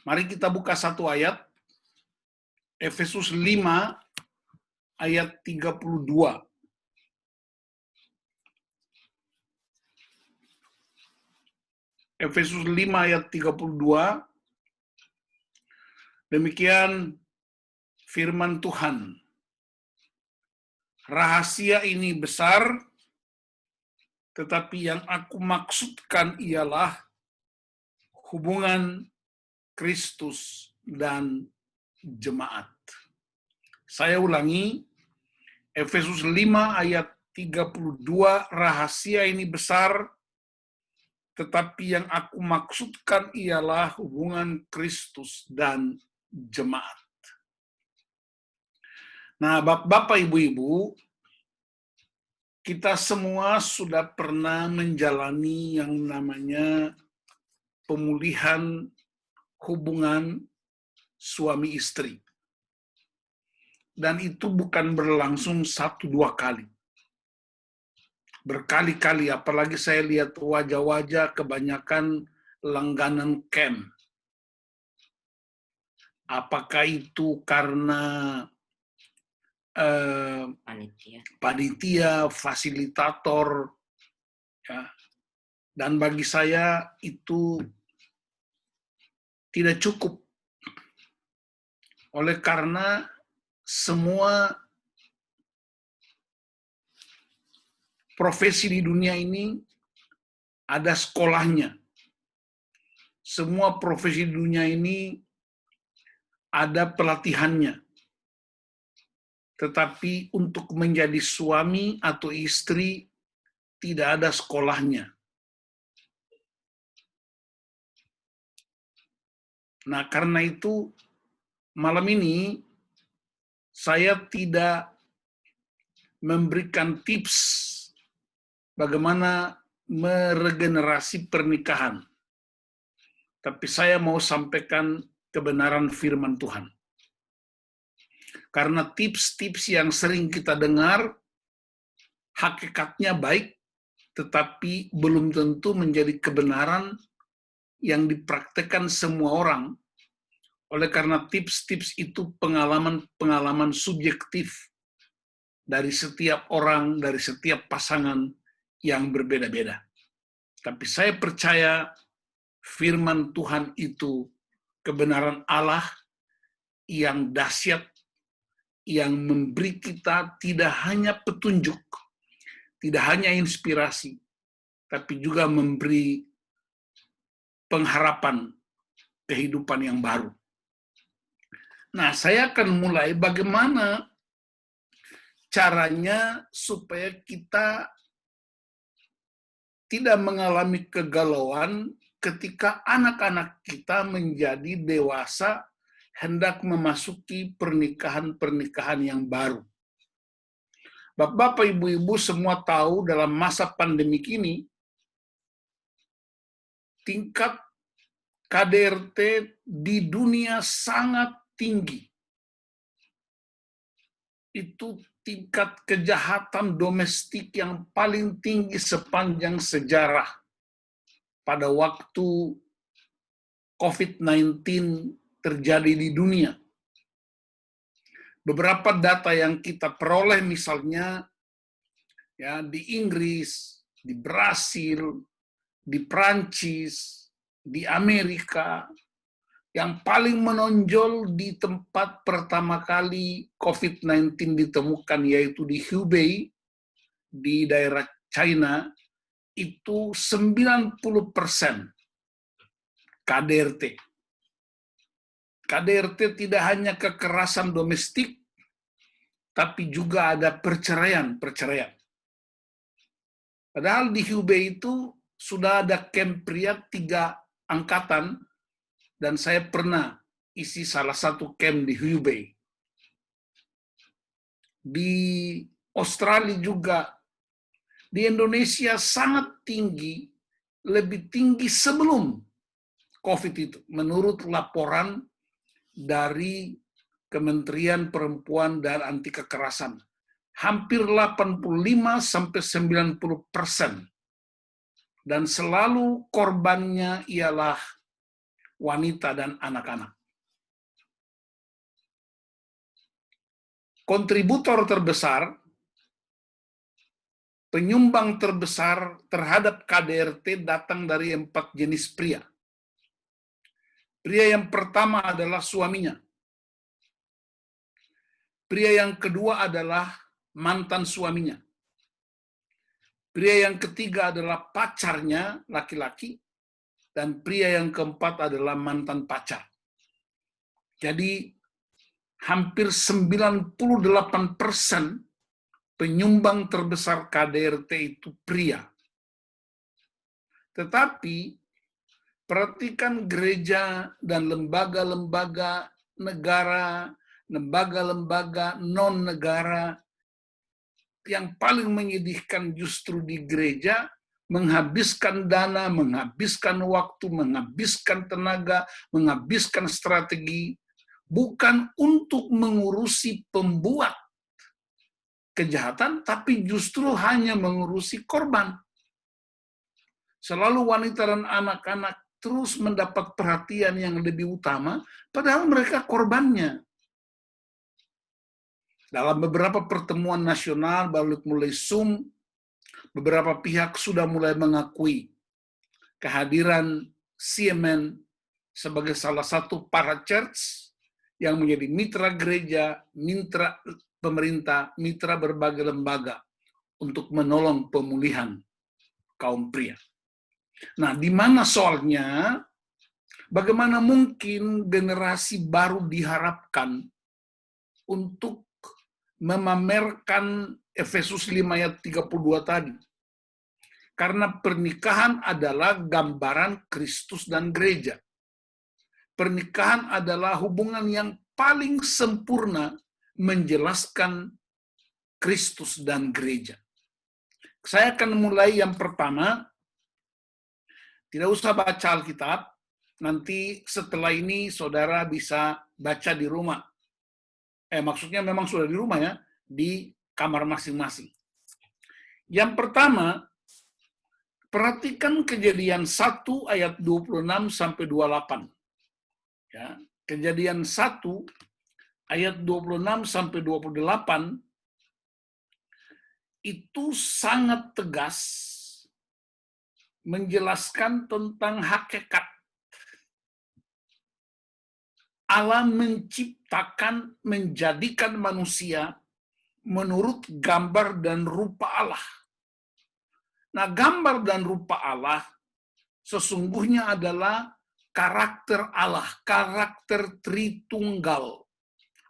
Mari kita buka satu ayat, Efesus 5 ayat 32. Efesus 5 ayat 32, demikian firman Tuhan. Rahasia ini besar, tetapi yang aku maksudkan ialah hubungan Kristus dan jemaat. Saya ulangi, Efesus 5 ayat 32, rahasia ini besar, tetapi yang aku maksudkan ialah hubungan Kristus dan jemaat. Nah, Bapak, Ibu-Ibu, kita semua sudah pernah menjalani yang namanya pemulihan hubungan suami istri. Dan itu bukan berlangsung 1-2 kali. Berkali-kali, apalagi saya lihat wajah-wajah kebanyakan langganan camp. Apakah itu karena panitia, fasilitator, ya. Dan bagi saya itu tidak cukup. Oleh karena semua profesi di dunia ini ada sekolahnya. Semua profesi di dunia ini ada pelatihannya. Tetapi untuk menjadi suami atau istri tidak ada sekolahnya. Nah, karena itu malam ini saya tidak memberikan tips bagaimana meregenerasi pernikahan. Tapi saya mau sampaikan kebenaran firman Tuhan. Karena tips-tips yang sering kita dengar, hakikatnya baik, tetapi belum tentu menjadi kebenaran yang dipraktekkan semua orang. Oleh karena tips-tips itu pengalaman subjektif dari setiap orang, dari setiap pasangan yang berbeda-beda. Tapi saya percaya firman Tuhan itu kebenaran Allah yang dahsyat, yang memberi kita tidak hanya petunjuk, tidak hanya inspirasi, tapi juga memberi pengharapan kehidupan yang baru. Nah, saya akan mulai bagaimana caranya supaya kita tidak mengalami kegalauan ketika anak-anak kita menjadi dewasa hendak memasuki pernikahan-pernikahan yang baru. Bapak, Ibu-Ibu semua tahu dalam masa pandemik ini, tingkat KDRT di dunia sangat tinggi. Itu tingkat kejahatan domestik yang paling tinggi sepanjang sejarah pada waktu COVID-19 terjadi di dunia. Beberapa data yang kita peroleh misalnya ya di Inggris, di Brasil, di Prancis, di Amerika, yang paling menonjol di tempat pertama kali COVID-19 ditemukan yaitu di Hubei, di daerah China, itu 90% KDRT. KDRT tidak hanya kekerasan domestik, tapi juga ada perceraian. Padahal di Hubei itu sudah ada camp pria 3 angkatan, dan saya pernah isi salah satu camp di Hubei. Di Australia juga, di Indonesia sangat tinggi, lebih tinggi sebelum COVID itu, menurut laporan dari Kementerian Perempuan dan Anti Kekerasan. Hampir 85-90%. Dan selalu korbannya ialah wanita, dan anak-anak. Kontributor terbesar, penyumbang terbesar terhadap KDRT datang dari 4 jenis pria. Pria yang pertama adalah suaminya. Pria yang kedua adalah mantan suaminya. Pria yang ketiga adalah pacarnya, laki-laki. Dan pria yang keempat adalah mantan pacar. Jadi hampir 98% penyumbang terbesar KDRT itu pria. Tetapi perhatikan gereja dan lembaga-lembaga negara, lembaga-lembaga non-negara, yang paling menyedihkan justru di gereja menghabiskan dana, menghabiskan waktu, menghabiskan tenaga, menghabiskan strategi, bukan untuk mengurusi pembuat kejahatan, tapi justru hanya mengurusi korban. Selalu wanita dan anak-anak terus mendapat perhatian yang lebih utama, padahal mereka korbannya. Dalam beberapa pertemuan nasional, baru mulai Zoom, beberapa pihak sudah mulai mengakui kehadiran CMN sebagai salah satu parachurch yang menjadi mitra gereja, mitra pemerintah, mitra berbagai lembaga untuk menolong pemulihan kaum pria. Nah, di mana soalnya, bagaimana mungkin generasi baru diharapkan untuk memamerkan Efesus 5 ayat 32 tadi? Karena pernikahan adalah gambaran Kristus dan gereja. Pernikahan adalah hubungan yang paling sempurna menjelaskan Kristus dan gereja. Saya akan mulai yang pertama. Tidak usah baca Alkitab, nanti setelah ini saudara bisa baca di rumah. Maksudnya memang sudah di rumah ya, di kamar masing-masing. Yang pertama, perhatikan Kejadian 1 ayat 26 sampai 28. Ya, Kejadian 1 ayat 26 sampai 28 itu sangat tegas menjelaskan tentang hakikat Allah menciptakan, menjadikan manusia menurut gambar dan rupa Allah. Nah, gambar dan rupa Allah sesungguhnya adalah karakter Allah, karakter Tritunggal.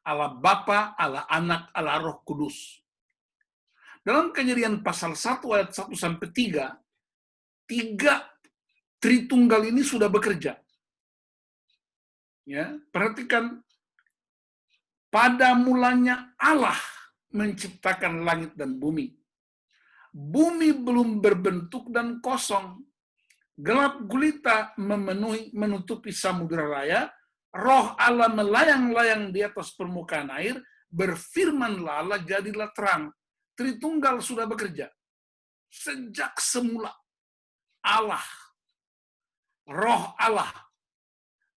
Allah Bapa, Allah Anak, Allah Roh Kudus. Dalam Kejadian pasal 1 ayat 1 sampai 3, 3 Tritunggal ini sudah bekerja. Ya, perhatikan, pada mulanya Allah menciptakan langit dan bumi. Bumi belum berbentuk dan kosong. Gelap gulita menutupi samudera raya. Roh Allah melayang-layang di atas permukaan air. Berfirmanlah Allah, jadilah terang. Tritunggal sudah bekerja. Sejak semula Allah, Roh Allah.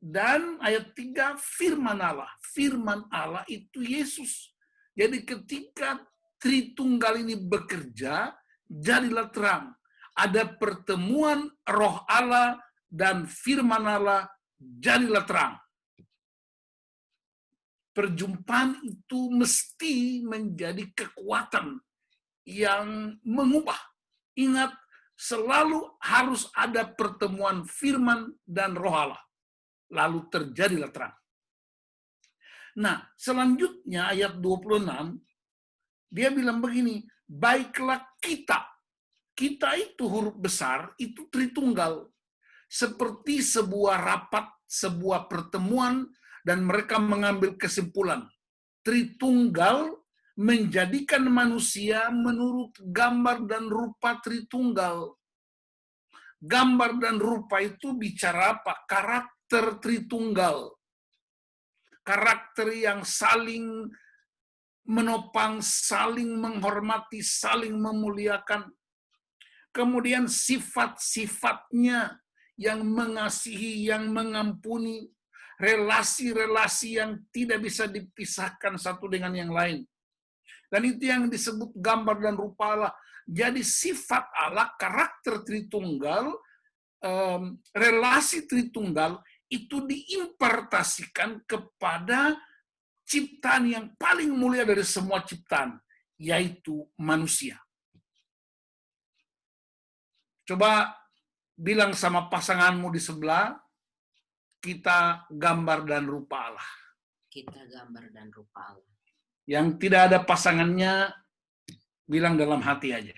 Dan ayat 3, firman Allah. Firman Allah itu Yesus. Jadi ketika Tritunggal ini bekerja, jadilah terang. Ada pertemuan Roh Allah dan firman Allah, jadilah terang. Perjumpaan itu mesti menjadi kekuatan yang mengubah. Ingat, selalu harus ada pertemuan firman dan Roh Allah. Lalu terjadilah terang. Nah, selanjutnya ayat 26, dia bilang begini, baiklah kita. Kita itu huruf besar, itu Tritunggal. Seperti sebuah rapat, sebuah pertemuan, dan mereka mengambil kesimpulan. Tritunggal menjadikan manusia menurut gambar dan rupa Tritunggal. Gambar dan rupa itu bicara apa? Karakter Tritunggal. Karakter yang saling menopang, saling menghormati, saling memuliakan. Kemudian sifat-sifatnya yang mengasihi, yang mengampuni, relasi-relasi yang tidak bisa dipisahkan satu dengan yang lain. Dan itu yang disebut gambar dan rupa Allah. Jadi sifat Allah, karakter Tritunggal, relasi Tritunggal itu diimpartasikan kepada ciptaan yang paling mulia dari semua ciptaan, yaitu manusia. Coba bilang sama pasanganmu di sebelah, kita gambar dan rupa Allah. Kita gambar dan rupa Allah. Yang tidak ada pasangannya, bilang dalam hati aja.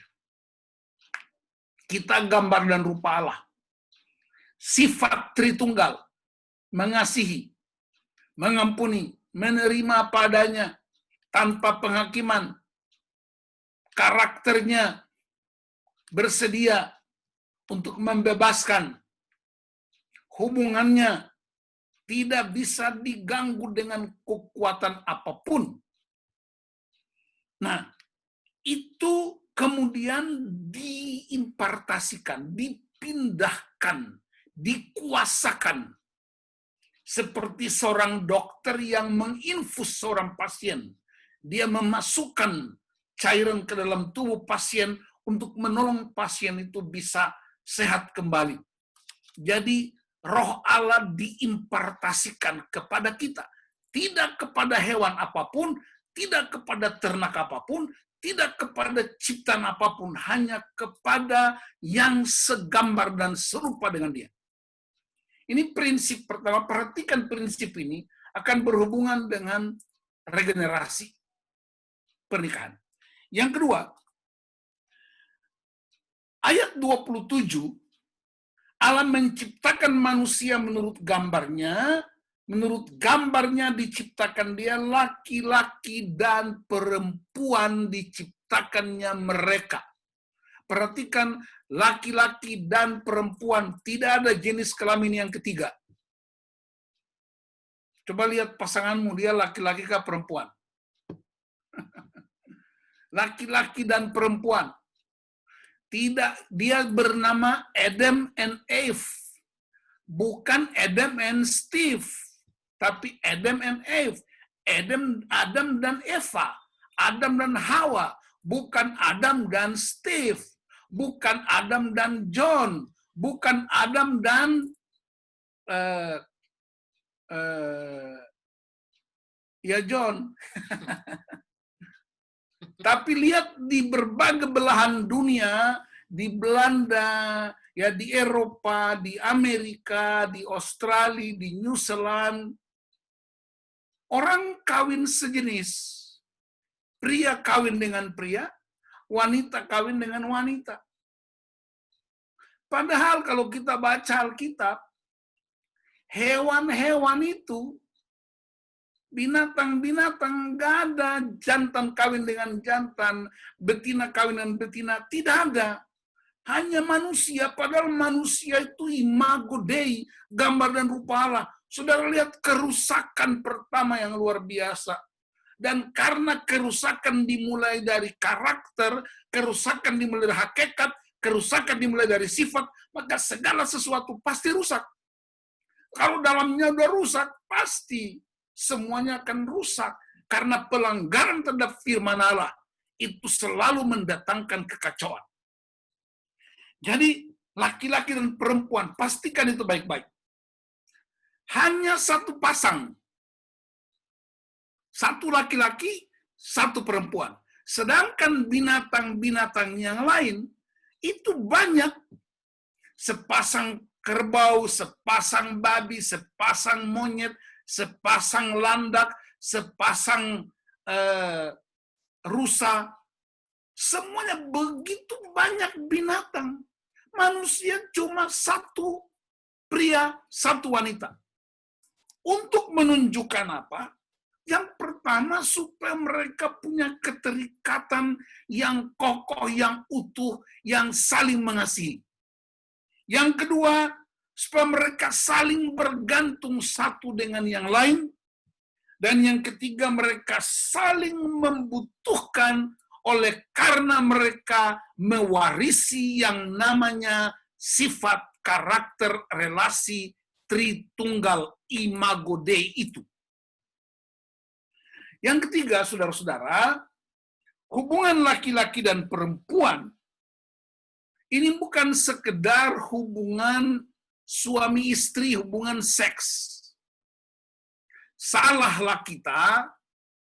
Kita gambar dan rupa Allah. Sifat Tritunggal, mengasihi, mengampuni, menerima padanya, tanpa penghakiman, karakternya bersedia untuk membebaskan, hubungannya tidak bisa diganggu dengan kekuatan apapun. Nah, itu kemudian diimpartasikan, dipindahkan, dikuasakan. Seperti seorang dokter yang menginfus seorang pasien. Dia memasukkan cairan ke dalam tubuh pasien untuk menolong pasien itu bisa sehat kembali. Jadi roh Allah diimpartasikan kepada kita. Tidak kepada hewan apapun, tidak kepada ternak apapun, tidak kepada ciptaan apapun, hanya kepada yang segambar dan serupa dengan dia. Ini prinsip pertama, perhatikan prinsip ini akan berhubungan dengan regenerasi pernikahan. Yang kedua, ayat 27, Allah menciptakan manusia menurut gambarnya diciptakan dia, laki-laki dan perempuan diciptakannya mereka. Perhatikan, laki-laki dan perempuan, tidak ada jenis kelamin yang ketiga. Coba lihat pasanganmu, dia laki-laki kah perempuan? Laki-laki dan perempuan. Tidak, dia bernama Adam and Eve. Bukan Adam and Steve, tapi Adam and Eve. Adam dan Eva. Adam dan Hawa. Bukan Adam dan Steve. Bukan Adam dan John. Bukan Adam dan John. Tapi lihat di berbagai belahan dunia, di Belanda, ya di Eropa, di Amerika, di Australia, di New Zealand, orang kawin sejenis. Pria kawin dengan pria, wanita kawin dengan wanita. Padahal kalau kita baca Alkitab, hewan-hewan itu, binatang-binatang, nggak ada jantan kawin dengan jantan, betina kawin dengan betina, tidak ada. Hanya manusia, padahal manusia itu imago Dei, gambar dan rupa Allah. Saudara lihat kerusakan pertama yang luar biasa. Dan karena kerusakan dimulai dari karakter, kerusakan dimulai dari hakikat, kerusakan dimulai dari sifat, maka segala sesuatu pasti rusak. Kalau dalamnya udah rusak, pasti semuanya akan rusak. Karena pelanggaran terhadap firman Allah itu selalu mendatangkan kekacauan. Jadi laki-laki dan perempuan, pastikan itu baik-baik. Hanya satu pasang. Satu laki-laki, satu perempuan. Sedangkan binatang-binatang yang lain, itu banyak. Sepasang kerbau, sepasang babi, sepasang monyet, sepasang landak, sepasang rusa. Semuanya begitu banyak binatang. Manusia cuma satu pria, satu wanita. Untuk menunjukkan apa? Yang pertama, supaya mereka punya keterikatan yang kokoh, yang utuh, yang saling mengasihi. Yang kedua, supaya mereka saling bergantung satu dengan yang lain. Dan yang ketiga, mereka saling membutuhkan oleh karena mereka mewarisi yang namanya sifat karakter relasi Tritunggal Imago Dei itu. Yang ketiga, saudara-saudara, hubungan laki-laki dan perempuan ini bukan sekedar hubungan suami istri, hubungan seks. Salahlah kita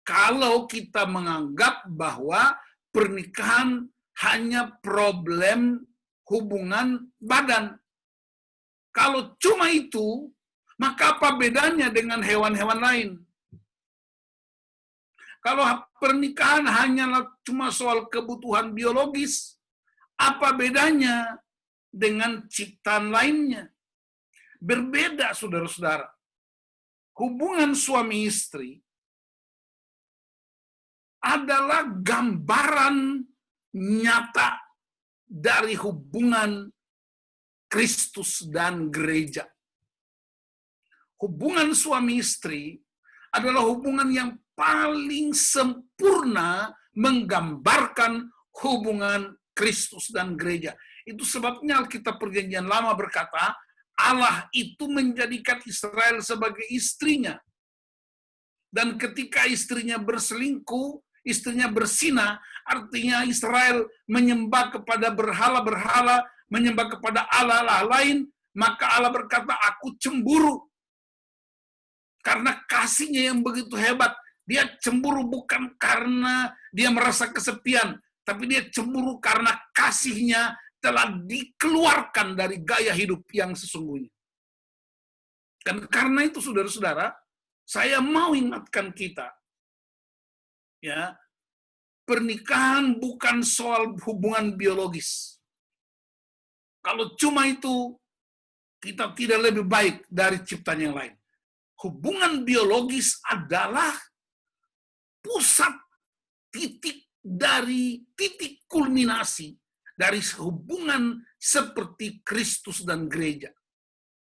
kalau kita menganggap bahwa pernikahan hanya problem hubungan badan. Kalau cuma itu, maka apa bedanya dengan hewan-hewan lain? Kalau pernikahan hanyalah cuma soal kebutuhan biologis, apa bedanya dengan ciptaan lainnya? Berbeda, saudara-saudara. Hubungan suami istri adalah gambaran nyata dari hubungan Kristus dan gereja. Hubungan suami istri adalah hubungan yang paling sempurna menggambarkan hubungan Kristus dan gereja. Itu sebabnya Alkitab Perjanjian Lama berkata, Allah itu menjadikan Israel sebagai istrinya. Dan ketika istrinya berselingkuh, istrinya berzina, artinya Israel menyembah kepada berhala-berhala, menyembah kepada Allah-Allah lain, maka Allah berkata, aku cemburu. Karena kasihnya yang begitu hebat. Dia cemburu bukan karena dia merasa kesepian, tapi dia cemburu karena kasihnya telah dikeluarkan dari gaya hidup yang sesungguhnya. Dan karena itu, saudara-saudara, saya mau ingatkan kita, ya, pernikahan bukan soal hubungan biologis. Kalau cuma itu, kita tidak lebih baik dari ciptaan yang lain. Hubungan biologis adalah pusat titik kulminasi dari hubungan seperti Kristus dan gereja.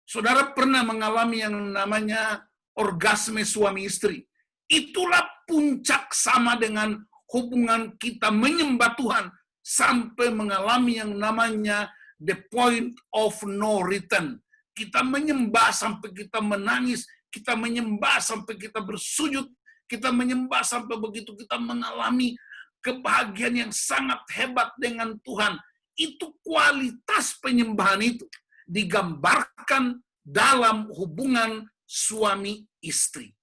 Saudara pernah mengalami yang namanya orgasme suami istri. Itulah puncak sama dengan hubungan kita menyembah Tuhan sampai mengalami yang namanya the point of no return. Kita menyembah sampai kita menangis, kita menyembah sampai kita bersujud, kita menyembah sampai begitu kita mengalami kebahagiaan yang sangat hebat dengan Tuhan. Itu kualitas penyembahan itu digambarkan dalam hubungan suami istri.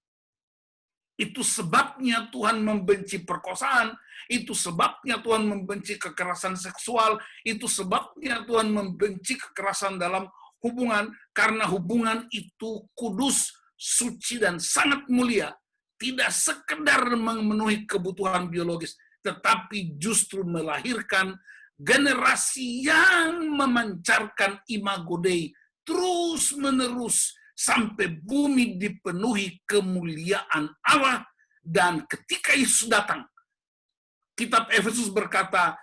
Itu sebabnya Tuhan membenci perkosaan, itu sebabnya Tuhan membenci kekerasan seksual, itu sebabnya Tuhan membenci kekerasan dalam hubungan, karena hubungan itu kudus, suci, dan sangat mulia. Tidak sekedar memenuhi kebutuhan biologis, tetapi justru melahirkan generasi yang memancarkan imago Dei terus-menerus sampai bumi dipenuhi kemuliaan Allah. Dan ketika Yesus datang, kitab Efesus berkata,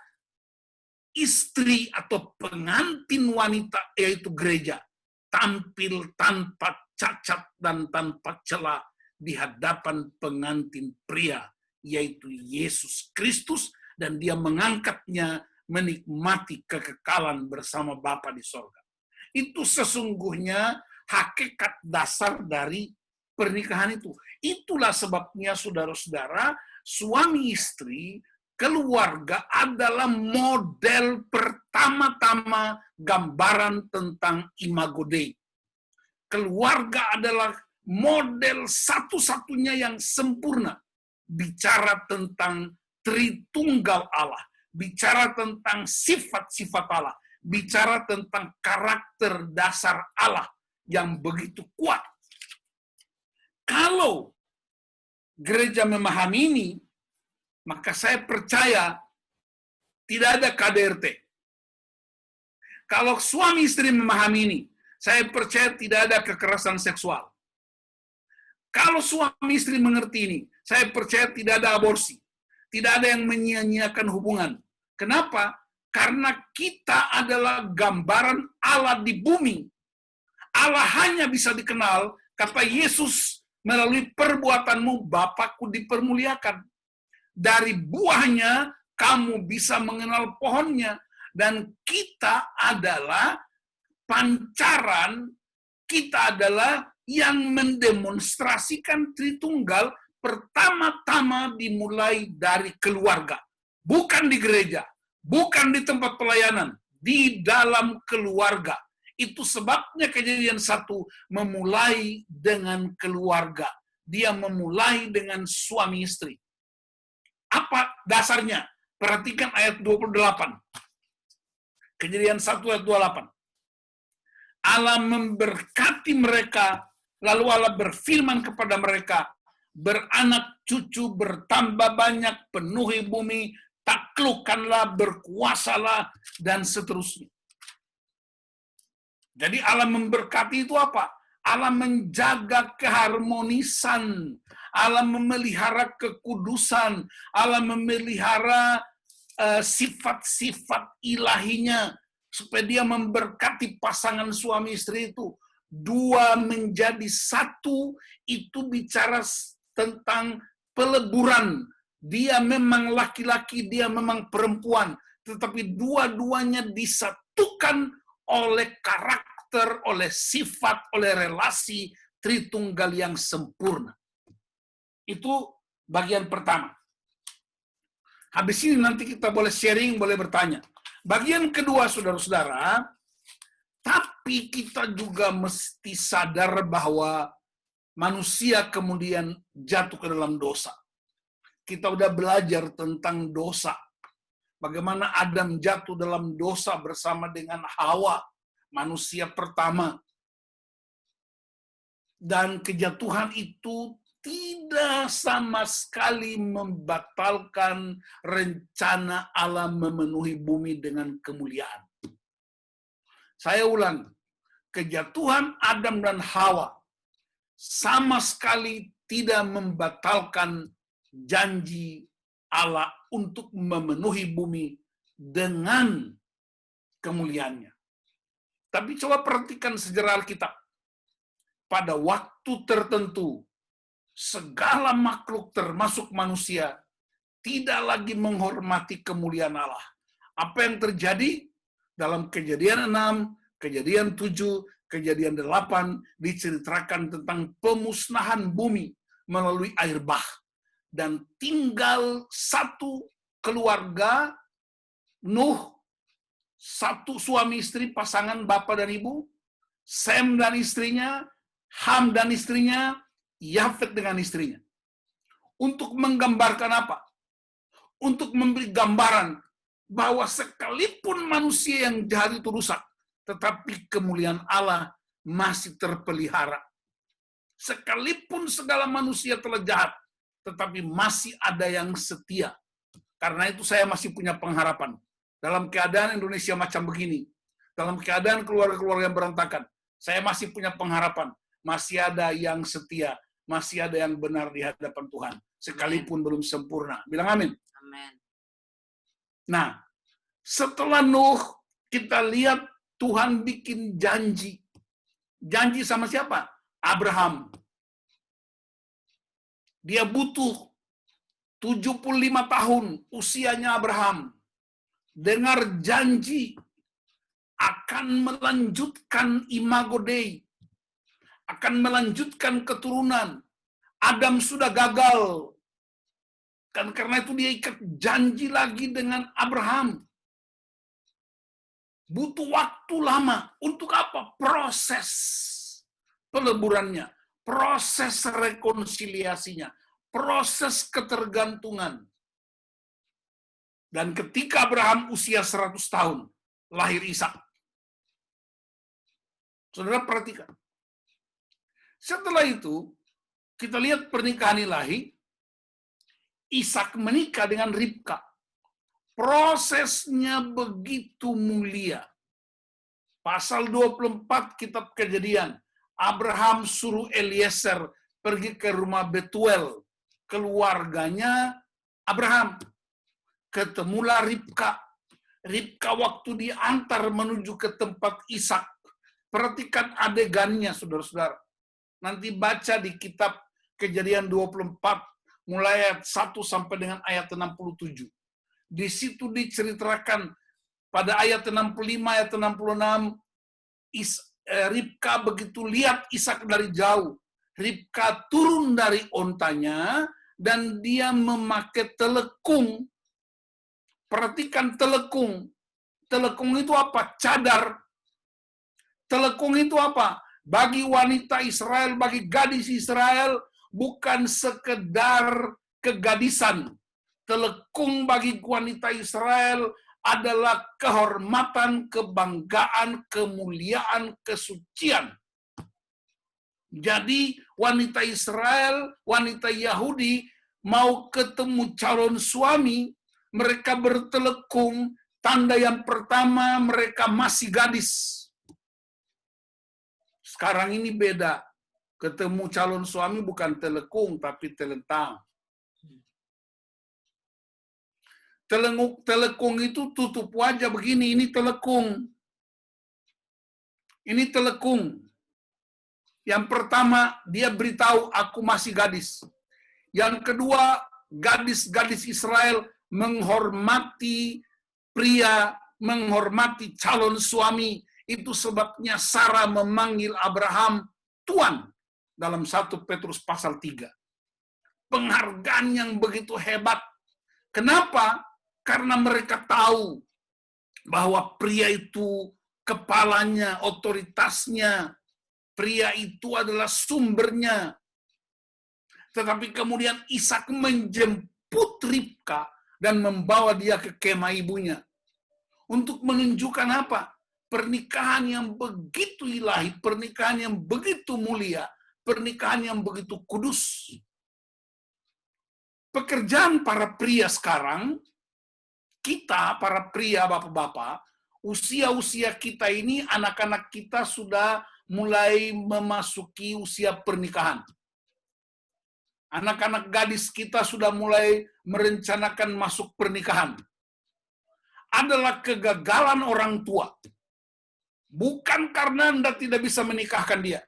istri atau pengantin wanita, yaitu gereja, tampil tanpa cacat dan tanpa celah di hadapan pengantin pria, yaitu Yesus Kristus, dan dia mengangkatnya menikmati kekekalan bersama Bapa di sorga. Itu sesungguhnya hakikat dasar dari pernikahan itu. Itulah sebabnya, saudara-saudara, suami istri, keluarga adalah model pertama-tama gambaran tentang imago Dei. Keluarga adalah model satu-satunya yang sempurna. Bicara tentang Tritunggal Allah, bicara tentang sifat-sifat Allah, bicara tentang karakter dasar Allah yang begitu kuat. Kalau gereja memahami ini, maka saya percaya tidak ada KDRT. Kalau suami istri memahami ini, saya percaya tidak ada kekerasan seksual. Kalau suami istri mengerti ini, saya percaya tidak ada aborsi. Tidak ada yang menyia-nyiakan hubungan. Kenapa? Karena kita adalah gambaran Allah di bumi. Allah hanya bisa dikenal, kata Yesus, melalui perbuatanmu Bapakku dipermuliakan. Dari buahnya kamu bisa mengenal pohonnya. Dan kita adalah pancaran kita adalah yang mendemonstrasikan Tritunggal pertama-tama dimulai dari keluarga. Bukan di gereja, bukan di tempat pelayanan, di dalam keluarga. Itu sebabnya Kejadian 1 memulai dengan keluarga. Dia memulai dengan suami istri. Apa dasarnya? Perhatikan ayat 28. Kejadian 1 ayat 28. Allah memberkati mereka, lalu Allah berfirman kepada mereka, beranak cucu, bertambah banyak, penuhi bumi, taklukkanlah, berkuasalah, dan seterusnya. Jadi Allah memberkati itu apa? Allah menjaga keharmonisan, Allah memelihara kekudusan, Allah memelihara sifat-sifat ilahinya, supaya dia memberkati pasangan suami istri itu. Dua menjadi satu, itu bicara tentang peleburan. Dia memang laki-laki, dia memang perempuan, tetapi dua-duanya disatukan oleh karakter, oleh sifat, oleh relasi Tritunggal yang sempurna. Itu bagian pertama. Habis ini nanti kita boleh sharing, boleh bertanya. Bagian kedua, saudara-saudara, tapi kita juga mesti sadar bahwa manusia kemudian jatuh ke dalam dosa. Kita udah belajar tentang dosa. Bagaimana Adam jatuh dalam dosa bersama dengan Hawa, manusia pertama. Dan kejatuhan itu tidak sama sekali membatalkan rencana Allah memenuhi bumi dengan kemuliaan. Saya ulang, kejatuhan Adam dan Hawa sama sekali tidak membatalkan janji Allah untuk memenuhi bumi dengan kemuliaannya. Tapi coba perhatikan sejarah Alkitab. Pada waktu tertentu, segala makhluk termasuk manusia tidak lagi menghormati kemuliaan Allah. Apa yang terjadi? Dalam Kejadian 6, Kejadian 7, Kejadian 8 diceritakan tentang pemusnahan bumi melalui air bah. Dan tinggal satu keluarga, Nuh, satu suami istri, pasangan bapak dan ibu, Sem dan istrinya, Ham dan istrinya, Yafet dengan istrinya. Untuk menggambarkan apa? Untuk memberi gambaran bahwa sekalipun manusia yang jahat itu rusak, tetapi kemuliaan Allah masih terpelihara. Sekalipun segala manusia telah jahat, tetapi masih ada yang setia. Karena itu saya masih punya pengharapan. Dalam keadaan Indonesia macam begini, dalam keadaan keluarga-keluarga yang berantakan, saya masih punya pengharapan. Masih ada yang setia, masih ada yang benar di hadapan Tuhan, sekalipun belum sempurna. Bilang amin. Amin. Nah, setelah Nuh, kita lihat Tuhan bikin janji. Janji sama siapa? Abraham. Dia butuh 75 tahun usianya Abraham. Dengar janji akan melanjutkan imago Dei, akan melanjutkan keturunan. Adam sudah gagal. Kan karena itu dia ikat janji lagi dengan Abraham. Butuh waktu lama. Untuk apa? Proses peleburannya, proses rekonsiliasinya, proses ketergantungan. Dan ketika Abraham usia 100 tahun, lahir Ishak. Saudara perhatikan. Setelah itu, kita lihat pernikahan ilahi, Ishak menikah dengan Ribka. Prosesnya begitu mulia. Pasal 24 Kitab Kejadian, Abraham suruh Eliezer pergi ke rumah Betuel, keluarganya Abraham. Ketemulah Ribka. Ribka waktu diantar menuju ke tempat Ishak. Perhatikan adegannya, saudara-saudara. Nanti baca di kitab Kejadian 24, mulai ayat 1 sampai dengan ayat 67. Di situ diceritakan pada ayat 65, ayat 66, Ribka begitu lihat Ishak dari jauh, Ribka turun dari ontanya dan dia memakai telekung. Perhatikan telekung. Telekung itu apa? Cadar. Telekung itu apa? Bagi wanita Israel, bagi gadis Israel, bukan sekedar kegadisan. Telekung bagi wanita Israel adalah kehormatan, kebanggaan, kemuliaan, kesucian. Jadi wanita Israel, wanita Yahudi mau ketemu calon suami, mereka bertelekung. Tanda yang pertama, mereka masih gadis. Sekarang ini beda. Ketemu calon suami bukan telekung, tapi telentang. Telekung itu tutup wajah begini, ini telekung. Ini telekung. Yang pertama, dia beritahu, aku masih gadis. Yang kedua, gadis-gadis Israel menghormati pria, menghormati calon suami. Itu sebabnya Sarah memanggil Abraham Tuan dalam 1 Petrus pasal 3. Penghargaan yang begitu hebat. Kenapa? Karena mereka tahu bahwa pria itu kepalanya, otoritasnya, pria itu adalah sumbernya. Tetapi kemudian Ishak menjemput Ribka dan membawa dia ke kemah ibunya. Untuk menunjukkan apa? Pernikahan yang begitu ilahi, pernikahan yang begitu mulia, pernikahan yang begitu kudus. Pekerjaan para pria sekarang, kita para pria bapak-bapak, usia-usia kita ini, anak-anak kita sudah mulai memasuki usia pernikahan. Anak-anak gadis kita sudah mulai merencanakan masuk pernikahan. Adalah kegagalan orang tua. Bukan karena Anda tidak bisa menikahkan dia.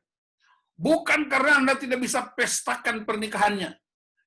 Bukan karena Anda tidak bisa pestakan pernikahannya.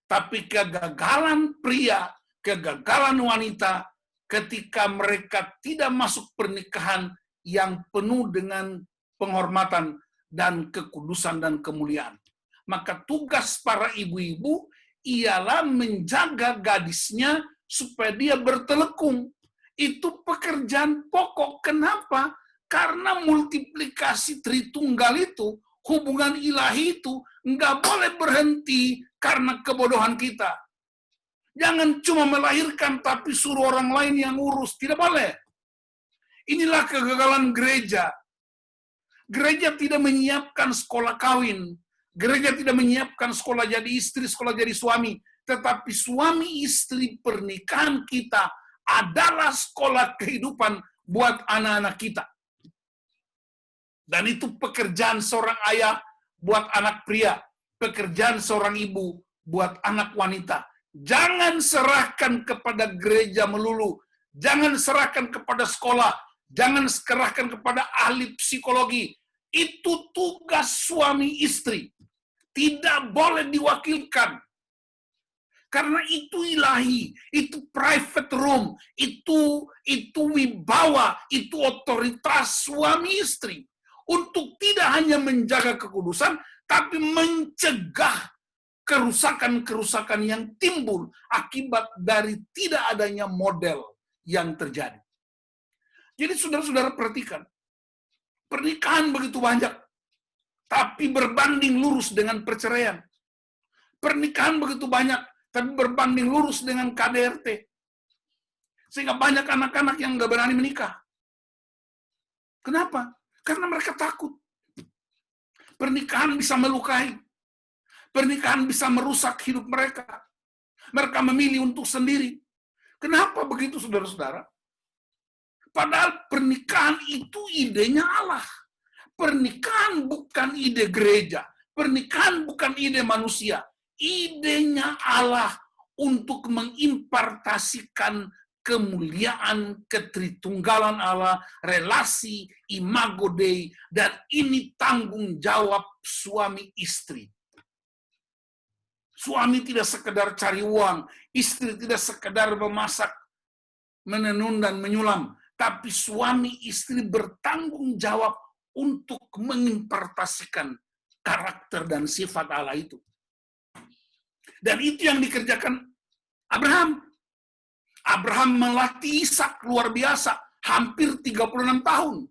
Tapi kegagalan pria, kegagalan wanita, ketika mereka tidak masuk pernikahan yang penuh dengan penghormatan dan kekudusan dan kemuliaan. Maka tugas para ibu-ibu ialah menjaga gadisnya supaya dia bertelekung. Itu pekerjaan pokok. Kenapa? Karena multiplikasi Tritunggal itu, hubungan ilahi itu, nggak boleh berhenti karena kebodohan kita. Jangan cuma melahirkan tapi suruh orang lain yang urus. Tidak boleh. Inilah kegagalan gereja. Gereja tidak menyiapkan sekolah kawin. Gereja tidak menyiapkan sekolah jadi istri, sekolah jadi suami. Tetapi suami istri pernikahan kita adalah sekolah kehidupan buat anak-anak kita. Dan itu pekerjaan seorang ayah buat anak pria. Pekerjaan seorang ibu buat anak wanita. Jangan serahkan kepada gereja melulu. Jangan serahkan kepada sekolah. Jangan serahkan kepada ahli psikologi. Itu tugas suami istri. Tidak boleh diwakilkan. Karena itu ilahi, itu private room, itu wibawa, itu otoritas suami istri. Untuk tidak hanya menjaga kekudusan, tapi mencegah kerusakan-kerusakan yang timbul akibat dari tidak adanya model yang terjadi. Jadi saudara-saudara perhatikan, pernikahan begitu banyak, tapi berbanding lurus dengan perceraian. Pernikahan begitu banyak, tapi berbanding lurus dengan KDRT. Sehingga banyak anak-anak yang nggak berani menikah. Kenapa? Karena mereka takut. Pernikahan bisa melukai. Pernikahan bisa merusak hidup mereka. Mereka memilih untuk sendiri. Kenapa begitu, saudara-saudara? Padahal pernikahan itu idenya Allah. Pernikahan bukan ide gereja. Pernikahan bukan ide manusia. Idenya Allah untuk mengimpartasikan kemuliaan, ketritunggalan Allah, relasi, imago Dei, dan ini tanggung jawab suami istri. Suami tidak sekedar cari uang, istri tidak sekedar memasak, menenun dan menyulam, tapi suami istri bertanggung jawab untuk mengimpartasikan karakter dan sifat Allah itu. Dan itu yang dikerjakan Abraham. Abraham melatih Ishak luar biasa, hampir 36 tahun.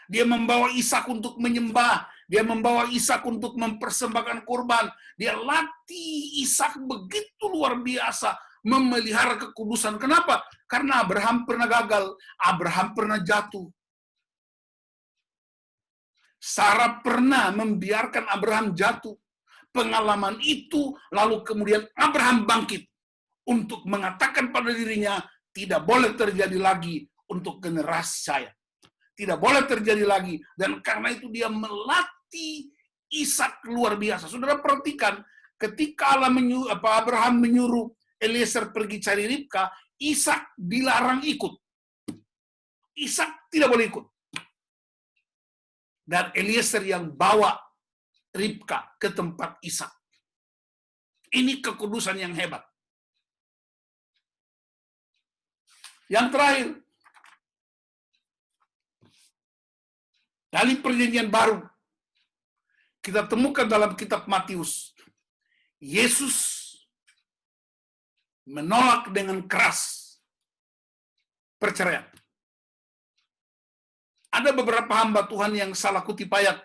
Dia membawa Ishak untuk menyembah, dia membawa Ishak untuk mempersembahkan kurban. Dia latih Ishak begitu luar biasa, memelihara kekudusan. Kenapa? Karena Abraham pernah gagal, Abraham pernah jatuh. Sarah pernah membiarkan Abraham jatuh. Pengalaman itu, lalu kemudian Abraham bangkit untuk mengatakan pada dirinya, tidak boleh terjadi lagi untuk generasi saya. Tidak boleh terjadi lagi. Dan karena itu dia melatih Ishak luar biasa. Saudara perhatikan, ketika Abraham menyuruh Eliezer pergi cari Ribka, Ishak dilarang ikut. Ishak tidak boleh ikut. Dan Eliezer yang bawa Ribka ke tempat Ishak. Ini kekudusan yang hebat. Yang terakhir, dari perjanjian baru, kita temukan dalam kitab Matius, Yesus menolak dengan keras perceraian. Ada beberapa hamba Tuhan yang salah kutip ayat.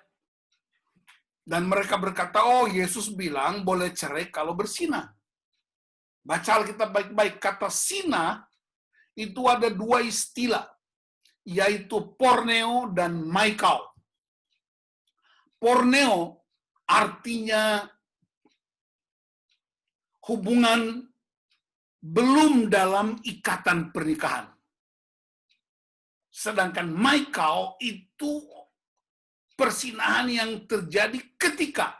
Dan mereka berkata, oh Yesus bilang boleh cerai kalau berzina. Baca Alkitab baik-baik, kata zina itu ada dua istilah, yaitu porneo dan maikao. Porneo artinya hubungan belum dalam ikatan pernikahan. Sedangkan maikao itu persinahan yang terjadi ketika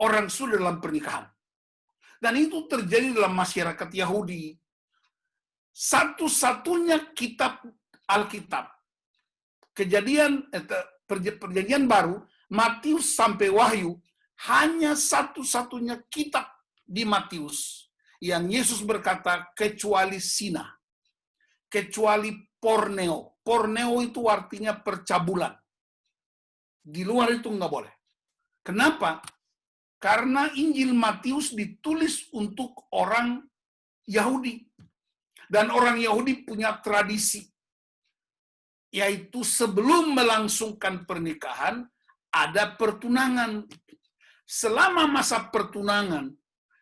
orang sudah dalam pernikahan. Dan itu terjadi dalam masyarakat Yahudi. Satu-satunya kitab Alkitab, perjanjian baru, Matius sampai Wahyu, hanya satu-satunya kitab di Matius yang Yesus berkata kecuali zina, kecuali porneo. Porneo itu artinya percabulan. Di luar itu nggak boleh. Kenapa? Karena Injil Matius ditulis untuk orang Yahudi. Dan orang Yahudi punya tradisi, yaitu sebelum melangsungkan pernikahan, ada pertunangan. Selama masa pertunangan,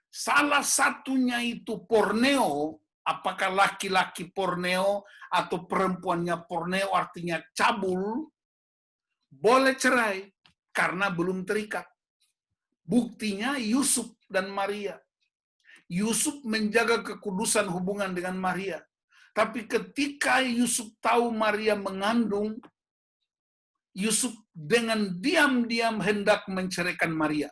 salah satunya itu porneo, apakah laki-laki porneo atau perempuannya porneo artinya cabul, boleh cerai karena belum terikat. Buktinya Yusuf dan Maria. Yusuf menjaga kekudusan hubungan dengan Maria. Tapi ketika Yusuf tahu Maria mengandung, Yusuf dengan diam-diam hendak menceraikan Maria.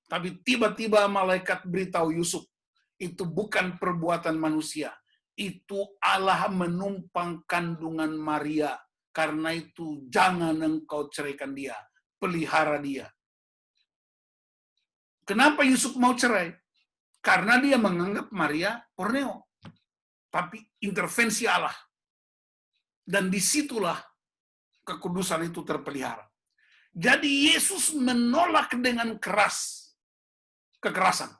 Tapi tiba-tiba malaikat beritahu Yusuf, itu bukan perbuatan manusia. Itu Allah menumpang kandungan Maria. Karena itu jangan engkau ceraikan dia. Pelihara dia. Kenapa Yusuf mau cerai? Karena dia menganggap Maria porneo. Tapi intervensi Allah. Dan disitulah kekudusan itu terpelihara. Jadi Yesus menolak dengan keras kekerasan.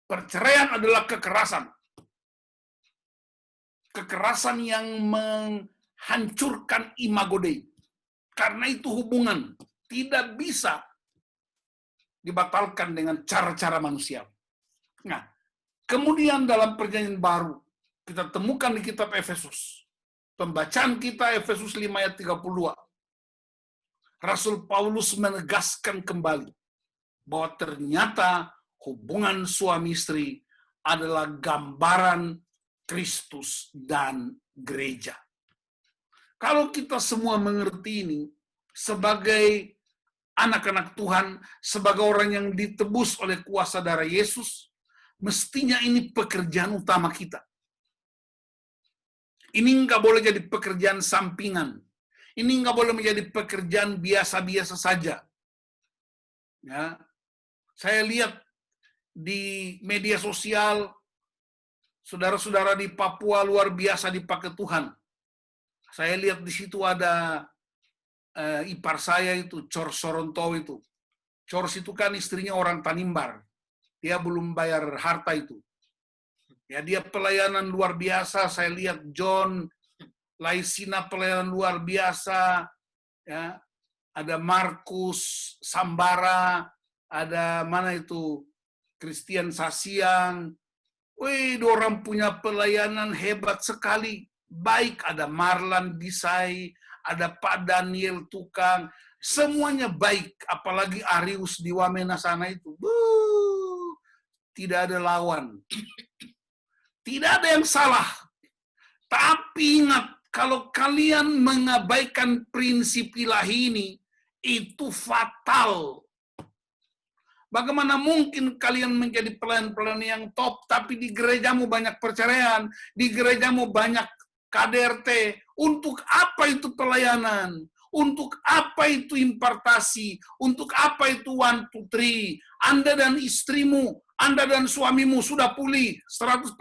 Perceraian adalah kekerasan. Kekerasan yang menghancurkan imago Dei. Karena itu hubungan tidak bisa dibatalkan dengan cara-cara manusia. Nah, kemudian dalam perjanjian baru, kita temukan di kitab Efesus. Pembacaan kita Efesus 5 ayat 32. Rasul Paulus menegaskan kembali bahwa ternyata hubungan suami istri adalah gambaran Kristus dan gereja. Kalau kita semua mengerti ini sebagai anak-anak Tuhan, sebagai orang yang ditebus oleh kuasa darah Yesus, mestinya ini pekerjaan utama kita. Ini nggak boleh jadi pekerjaan sampingan. Ini nggak boleh menjadi pekerjaan biasa-biasa saja. Ya, saya lihat di media sosial, saudara-saudara di Papua luar biasa dipakai Tuhan. Saya lihat di situ ada ipar saya itu, Cor Soronto itu. Cors itu kan istrinya orang Tanimbar. Dia belum bayar harta itu. Ya, dia pelayanan luar biasa. Saya lihat John Laisina pelayanan luar biasa. Ya, ada Markus Sambara, ada mana itu Christian Sasiang. Wih, orang punya pelayanan hebat sekali. Baik, ada Marlan Bisai, ada Pak Daniel Tukang, semuanya baik. Apalagi Arius di Wamena sana itu. Tidak ada lawan. Tidak ada yang salah. Tapi ingat, kalau kalian mengabaikan prinsip ilahi ini, itu fatal. Bagaimana mungkin kalian menjadi pelayan-pelayan yang top, tapi di gerejamu banyak perceraian, di gerejamu banyak KDRT. Untuk apa itu pelayanan? Untuk apa itu impartasi? Untuk apa itu 1, 2, 3? Anda dan istrimu, Anda dan suamimu sudah pulih 100%.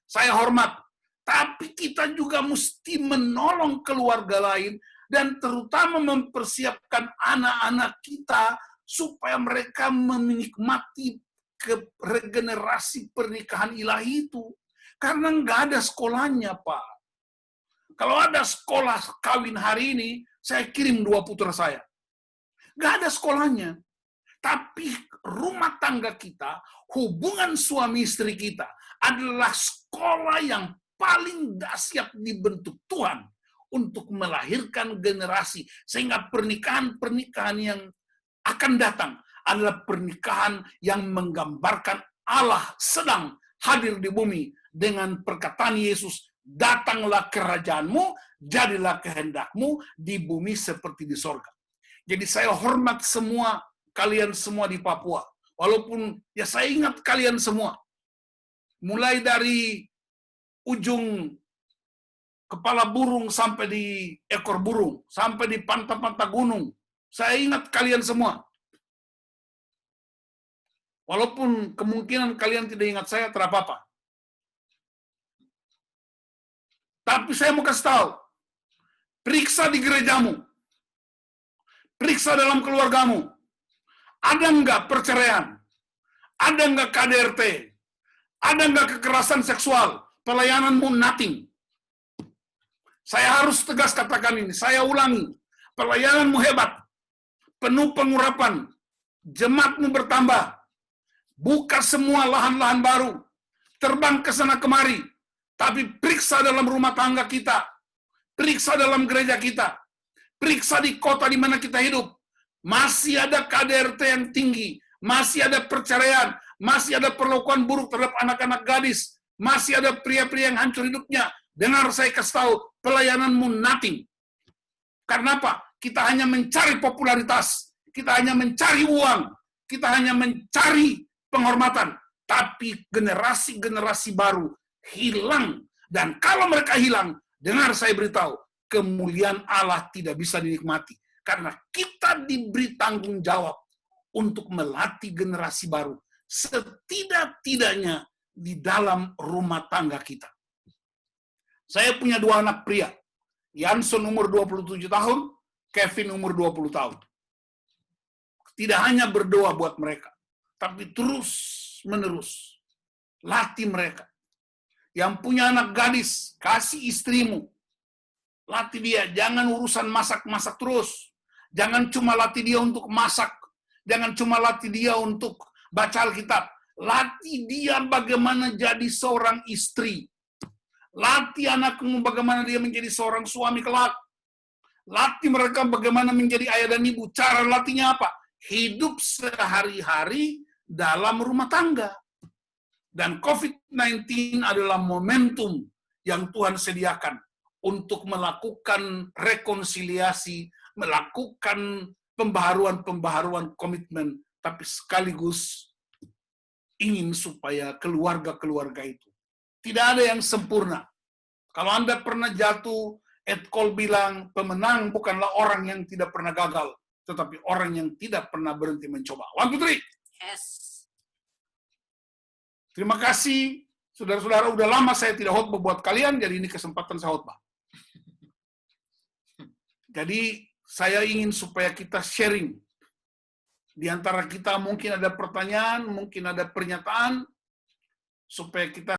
Saya hormat. Tapi kita juga mesti menolong keluarga lain dan terutama mempersiapkan anak-anak kita supaya mereka menikmati regenerasi pernikahan ilahi itu. Karena nggak ada sekolahnya, Pak. Kalau ada sekolah kawin hari ini, saya kirim 2 putra saya. Nggak ada sekolahnya. Tapi rumah tangga kita, hubungan suami istri kita, adalah sekolah yang paling dahsyat dibentuk Tuhan untuk melahirkan generasi. Sehingga pernikahan-pernikahan yang akan datang adalah pernikahan yang menggambarkan Allah sedang hadir di bumi dengan perkataan Yesus, datanglah kerajaanmu, jadilah kehendakmu di bumi seperti di sorga. Jadi saya hormat semua kalian semua di Papua. Walaupun ya saya ingat kalian semua. Mulai dari ujung kepala burung sampai di ekor burung, sampai di pantai-pantai gunung. Saya ingat kalian semua. Walaupun kemungkinan kalian tidak ingat saya, tidak apa-apa. Tapi saya mau kasih tahu, periksa di gerejamu, periksa dalam keluargamu, ada nggak perceraian, ada nggak KDRT, ada nggak kekerasan seksual, pelayananmu nothing. Saya harus tegas katakan ini, saya ulangi, pelayananmu hebat, penuh pengurapan, jemaatmu bertambah, buka semua lahan-lahan baru, terbang ke sana kemari, tapi periksa dalam rumah tangga kita, periksa dalam gereja kita, periksa di kota di mana kita hidup, masih ada KDRT yang tinggi, masih ada perceraian, masih ada perlakuan buruk terhadap anak-anak gadis, masih ada pria-pria yang hancur hidupnya. Dengar saya kasih tahu, pelayananmu nothing. Karena apa? Kita hanya mencari popularitas, kita hanya mencari uang, kita hanya mencari penghormatan. Tapi generasi-generasi baru hilang. Dan kalau mereka hilang, dengar saya beritahu, kemuliaan Allah tidak bisa dinikmati. Karena kita diberi tanggung jawab untuk melatih generasi baru. Setidak-tidaknya di dalam rumah tangga kita. Saya punya 2 anak pria. Yanson umur 27 tahun, Kevin umur 20 tahun. Tidak hanya berdoa buat mereka, tapi terus-menerus latih mereka. Yang punya anak gadis, kasih istrimu. Latih dia, jangan urusan masak-masak terus. Jangan cuma latih dia untuk masak. Jangan cuma latih dia untuk baca Alkitab. Latih dia bagaimana jadi seorang istri. Latih anakmu bagaimana dia menjadi seorang suami kelak. Latih mereka bagaimana menjadi ayah dan ibu. Cara latihnya apa? Hidup sehari-hari dalam rumah tangga. Dan COVID-19 adalah momentum yang Tuhan sediakan untuk melakukan rekonsiliasi, melakukan pembaharuan-pembaharuan komitmen, tapi sekaligus ingin supaya keluarga-keluarga itu tidak ada yang sempurna. Kalau Anda pernah jatuh, Ed Cole bilang, pemenang bukanlah orang yang tidak pernah gagal, tetapi orang yang tidak pernah berhenti mencoba. 1, 2, 3. Yes. Terima kasih, saudara-saudara. Udah lama saya tidak khotbah buat kalian, jadi ini kesempatan saya khotbah. Jadi, saya ingin supaya kita sharing. Di antara kita mungkin ada pertanyaan, mungkin ada pernyataan, supaya kita